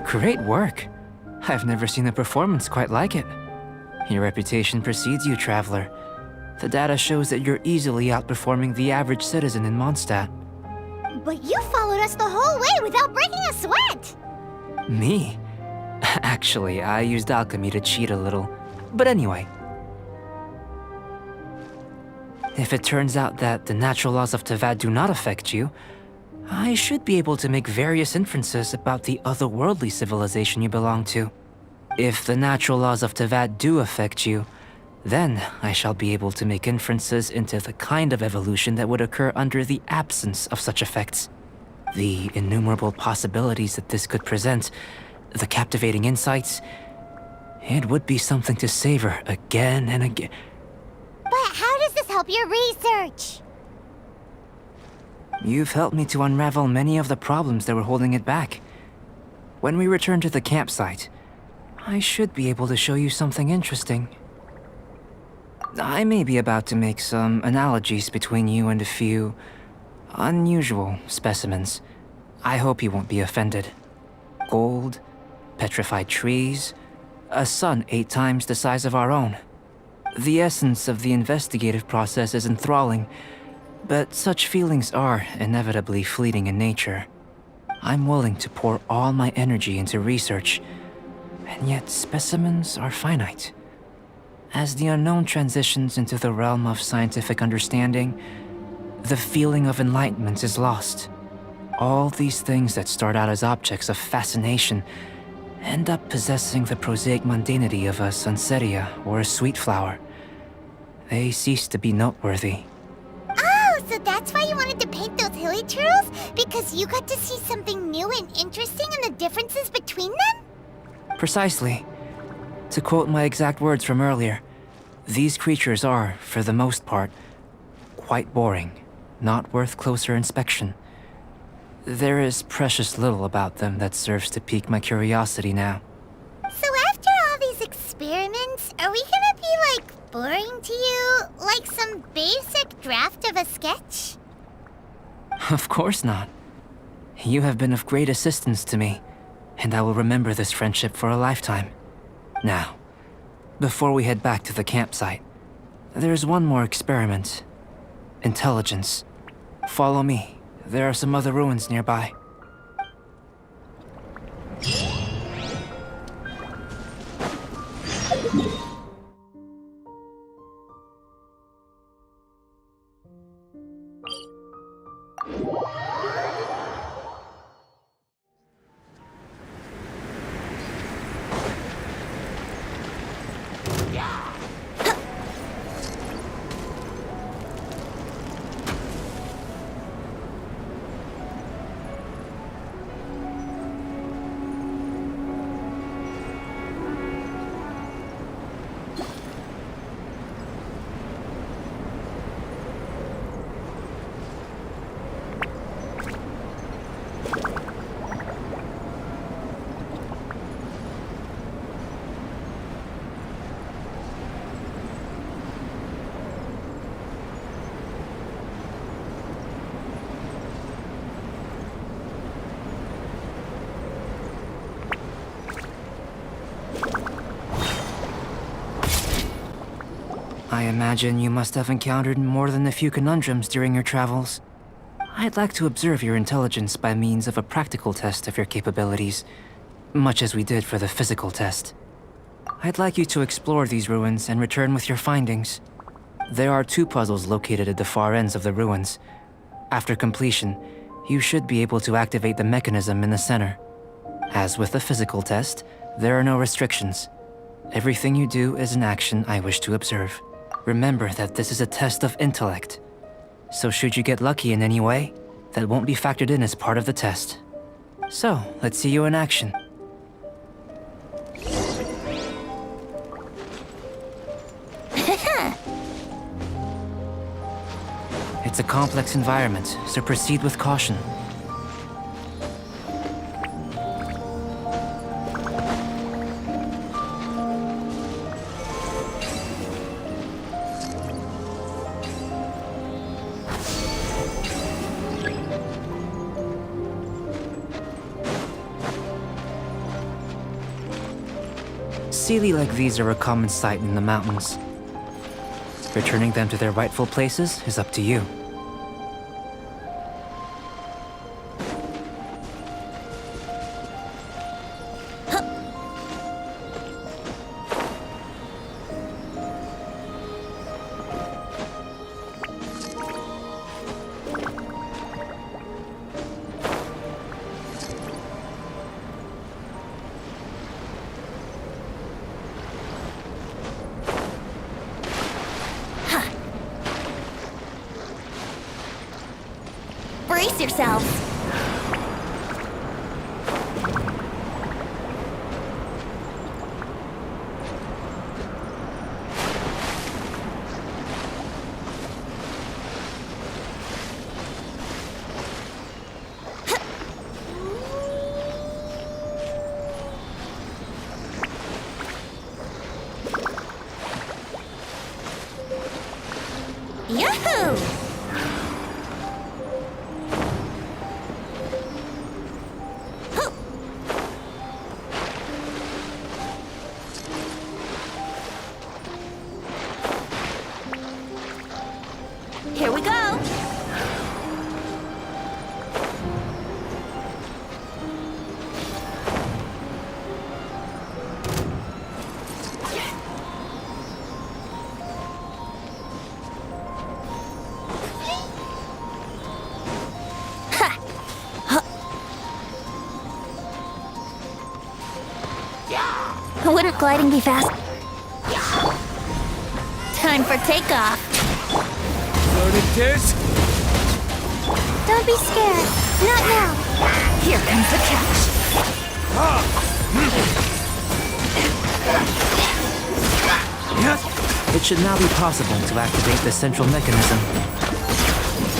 Great work. I've never seen a performance quite like it. Your reputation precedes you, traveler. The data shows that you're easily outperforming the average citizen in Mondstadt. But you followed us the whole way without breaking a sweat! Me? Actually, I used alchemy to cheat a little. But anyway. If it turns out that the natural laws of Tevat do not affect you, I should be able to make various inferences about the otherworldly civilization you belong to. If the natural laws of Tevat do affect you, then I shall be able to make inferences into the kind of evolution that would occur under the absence of such effects. The innumerable possibilities that this could present, the captivating insights, it would be something to savor again and again. But how does this help your research? You've helped me to unravel many of the problems that were holding it back. When we return to the campsite, I should be able to show you something interesting. I may be about to make some analogies between you and a few unusual specimens. I hope you won't be offended. Gold, petrified trees, a sun 8 times the size of our own. The essence of the investigative process is enthralling, but such feelings are inevitably fleeting in nature. I'm willing to pour all my energy into research, and yet specimens are finite. As the unknown transitions into the realm of scientific understanding, the feeling of enlightenment is lost. All these things that start out as objects of fascination end up possessing the prosaic mundanity of a sunsetia or a sweet flower. They cease to be noteworthy. Oh, so that's why you wanted to paint those hilly turtles? Because you got to see something new and interesting in the differences between them? Precisely. To quote my exact words from earlier, these creatures are, for the most part, quite boring, not worth closer inspection. There is precious little about them that serves to pique my curiosity now. So after all these experiments, are we gonna be, like, boring to you? Like some basic draft of a sketch? Of course not. You have been of great assistance to me, and I will remember this friendship for a lifetime. Now, before we head back to the campsite, there's one more experiment. Intelligence. Follow me. There are some other ruins nearby. I imagine you must have encountered more than a few conundrums during your travels. I'd like to observe your intelligence by means of a practical test of your capabilities, much as we did for the physical test. I'd like you to explore these ruins and return with your findings. There are 2 puzzles located at the far ends of the ruins. After completion, you should be able to activate the mechanism in the center. As with the physical test, there are no restrictions. Everything you do is an action I wish to observe. Remember that this is a test of intellect. So should you get lucky in any way, that won't be factored in as part of the test. So, let's see you in action. It's a complex environment, so proceed with caution. Sealy like these are a common sight in the mountains. Returning them to their rightful places is up to you. Brace yourselves. Yahoo! Here we go! Wouldn't gliding be fast? Time for takeoff. Loaded dish? Don't be scared. Not now. Here comes the catch. It should now be possible to activate the central mechanism.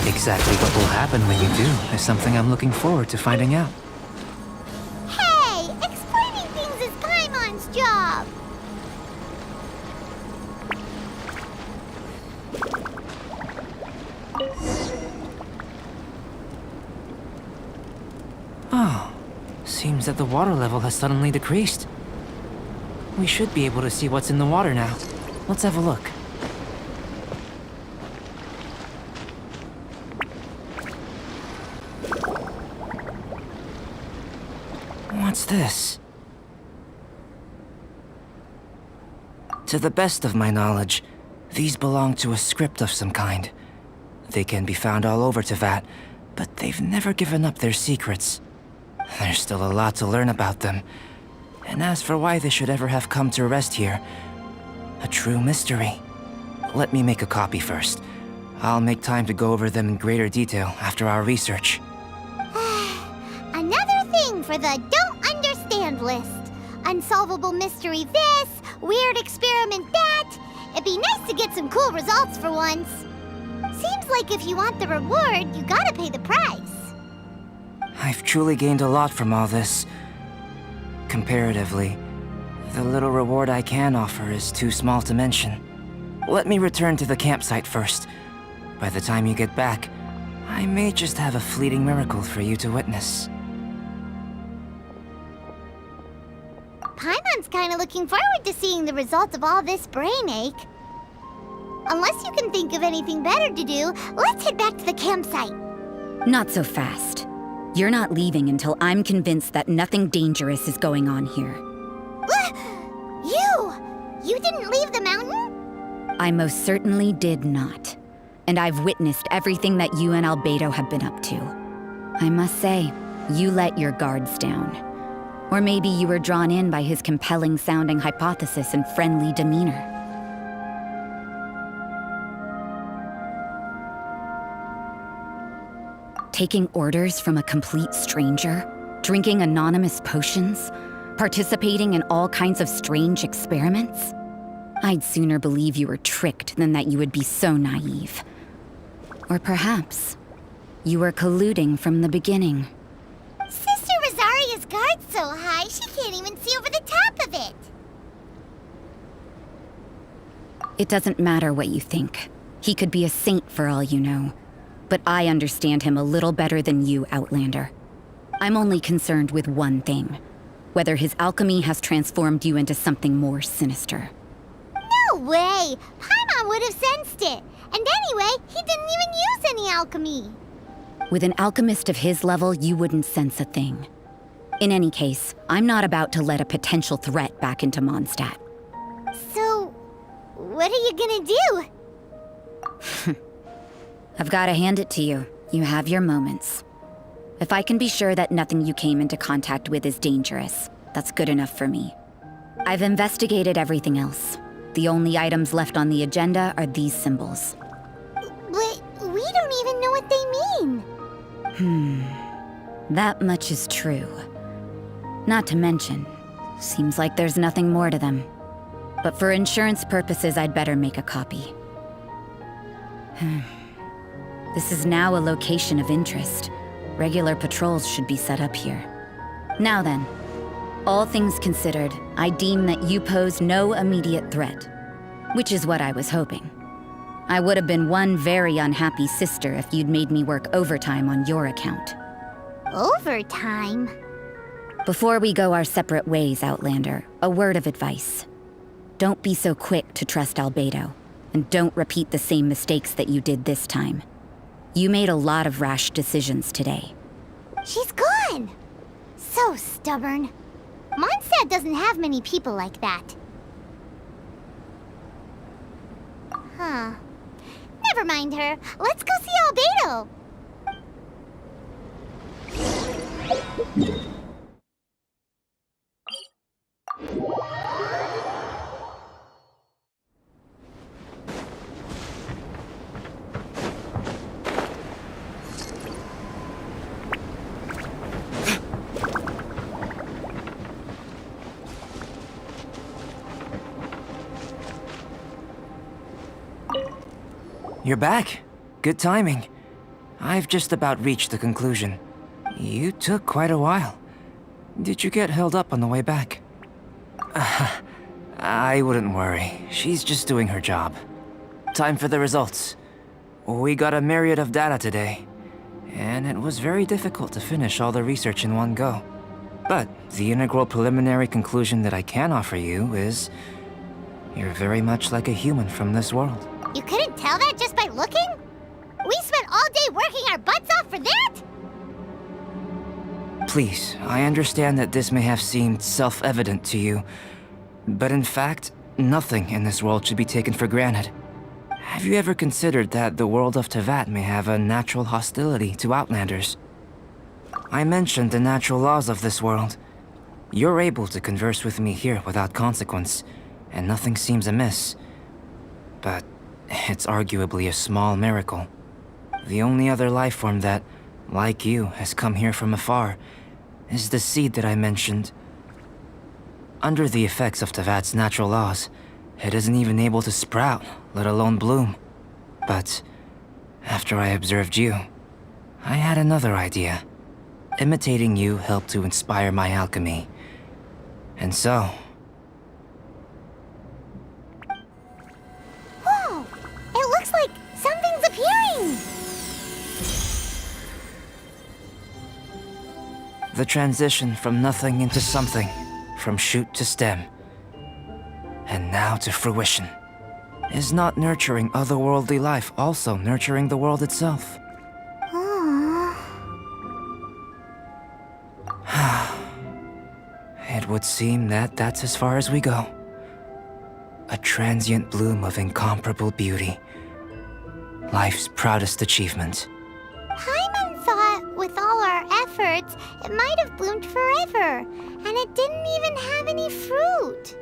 Exactly what will happen when you do is something I'm looking forward to finding out. Hey! Explaining things is Paimon's job! Oh, seems that the water level has suddenly decreased. We should be able to see what's in the water now. Let's have a look. What's this? To the best of my knowledge, these belong to a script of some kind. They can be found all over Teyvat, but they've never given up their secrets. There's still a lot to learn about them. And as for why they should ever have come to rest here, a true mystery. Let me make a copy first. I'll make time to go over them in greater detail after our research. Another thing for the don't understand list. Unsolvable mystery this, weird experiment that. It'd be nice to get some cool results for once. Seems like if you want the reward, you gotta pay the price. I've truly gained a lot from all this. Comparatively, the little reward I can offer is too small to mention. Let me return to the campsite first. By the time you get back, I may just have a fleeting miracle for you to witness. Paimon's kinda looking forward to seeing the result of all this brain ache. Unless you can think of anything better to do, let's head back to the campsite. Not so fast. You're not leaving until I'm convinced that nothing dangerous is going on here. You didn't leave the mountain? I most certainly did not. And I've witnessed everything that you and Альбедо have been up to. I must say, you let your guards down. Or maybe you were drawn in by his compelling-sounding hypothesis and friendly demeanor. Taking orders from a complete stranger, drinking anonymous potions, participating in all kinds of strange experiments? I'd sooner believe you were tricked than that you would be so naive. Or perhaps you were colluding from the beginning. Sister Rosaria's guard's so high, she can't even see over the top of it. It doesn't matter what you think. He could be a saint for all you know. But I understand him a little better than you, Outlander. I'm only concerned with one thing. Whether his alchemy has transformed you into something more sinister. No way! Paimon would have sensed it. And anyway, he didn't even use any alchemy. With an alchemist of his level, you wouldn't sense a thing. In any case, I'm not about to let a potential threat back into Mondstadt. So, what are you gonna do? I've got to hand it to you. You have your moments. If I can be sure that nothing you came into contact with is dangerous, that's good enough for me. I've investigated everything else. The only items left on the agenda are these symbols. But we don't even know what they mean. That much is true. Not to mention, seems like there's nothing more to them. But for insurance purposes, I'd better make a copy. This is now a location of interest. Regular patrols should be set up here. Now then, all things considered, I deem that you pose no immediate threat. Which is what I was hoping. I would have been one very unhappy sister if you'd made me work overtime on your account. Overtime? Before we go our separate ways, Outlander, a word of advice. Don't be so quick to trust Альбедо, and don't repeat the same mistakes that you did this time. You made a lot of rash decisions today. She's gone! So stubborn. Mondstadt doesn't have many people like that. Huh. Never mind her. Let's go see Альбедо. You're back. Good timing. I've just about reached the conclusion. You took quite a while. Did you get held up on the way back? I wouldn't worry. She's just doing her job. Time for the results. We got a myriad of data today, and it was very difficult to finish all the research in one go. But the integral preliminary conclusion that I can offer you is you're very much like a human from this world. You couldn't tell that just by looking? We spent all day working our butts off for that? Please, I understand that this may have seemed self-evident to you, but in fact, nothing in this world should be taken for granted. Have you ever considered that the world of Teyvat may have a natural hostility to Outlanders? I mentioned the natural laws of this world. You're able to converse with me here without consequence, and nothing seems amiss. But it's arguably a small miracle. The only other life form that, like you, has come here from afar is the seed that I mentioned. Under the effects of Teyvat's natural laws, it isn't even able to sprout, let alone bloom. But after I observed you, I had another idea. Imitating you helped to inspire my alchemy. And so... Whoa! It looks like something's appearing! The transition from nothing into something, from shoot to stem, and now to fruition. Is not nurturing otherworldly life also nurturing the world itself? It would seem that that's as far as we go. A transient bloom of incomparable beauty. Life's proudest achievement. Paimon thought with all our efforts, it might have bloomed forever, and it didn't even have any fruit.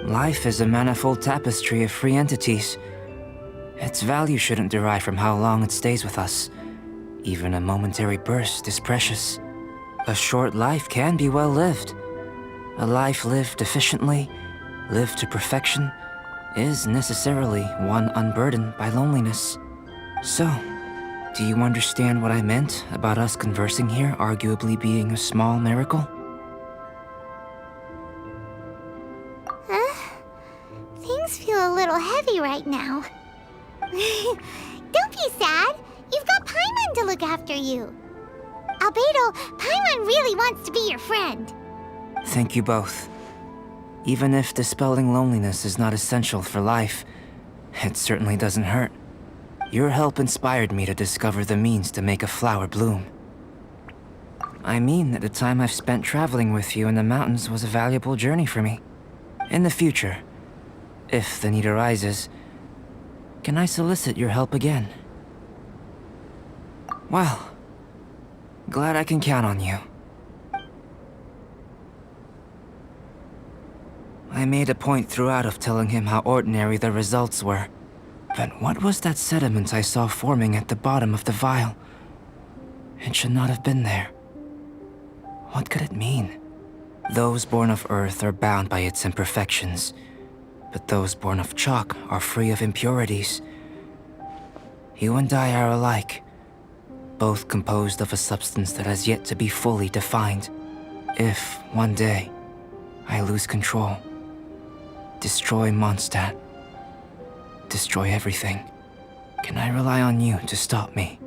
Life is a manifold tapestry of free entities. Its value shouldn't derive from how long it stays with us. Even a momentary burst is precious. A short life can be well lived. A life lived efficiently, lived to perfection, is necessarily one unburdened by loneliness. So, do you understand what I meant about us conversing here arguably being a small miracle? Things feel a little heavy right now. Don't be sad. You've got Paimon to look after you. Альбедо, Paimon really wants to be your friend. Thank you both. Even if dispelling loneliness is not essential for life, it certainly doesn't hurt. Your help inspired me to discover the means to make a flower bloom. I mean that the time I've spent traveling with you in the mountains was a valuable journey for me. In the future, if the need arises, can I solicit your help again? Well, glad I can count on you. I made a point throughout of telling him how ordinary the results were. But what was that sediment I saw forming at the bottom of the vial? It should not have been there. What could it mean? Those born of Earth are bound by its imperfections, but those born of chalk are free of impurities. You and I are alike, both composed of a substance that has yet to be fully defined. If, one day, I lose control, destroy Mondstadt, destroy everything, can I rely on you to stop me?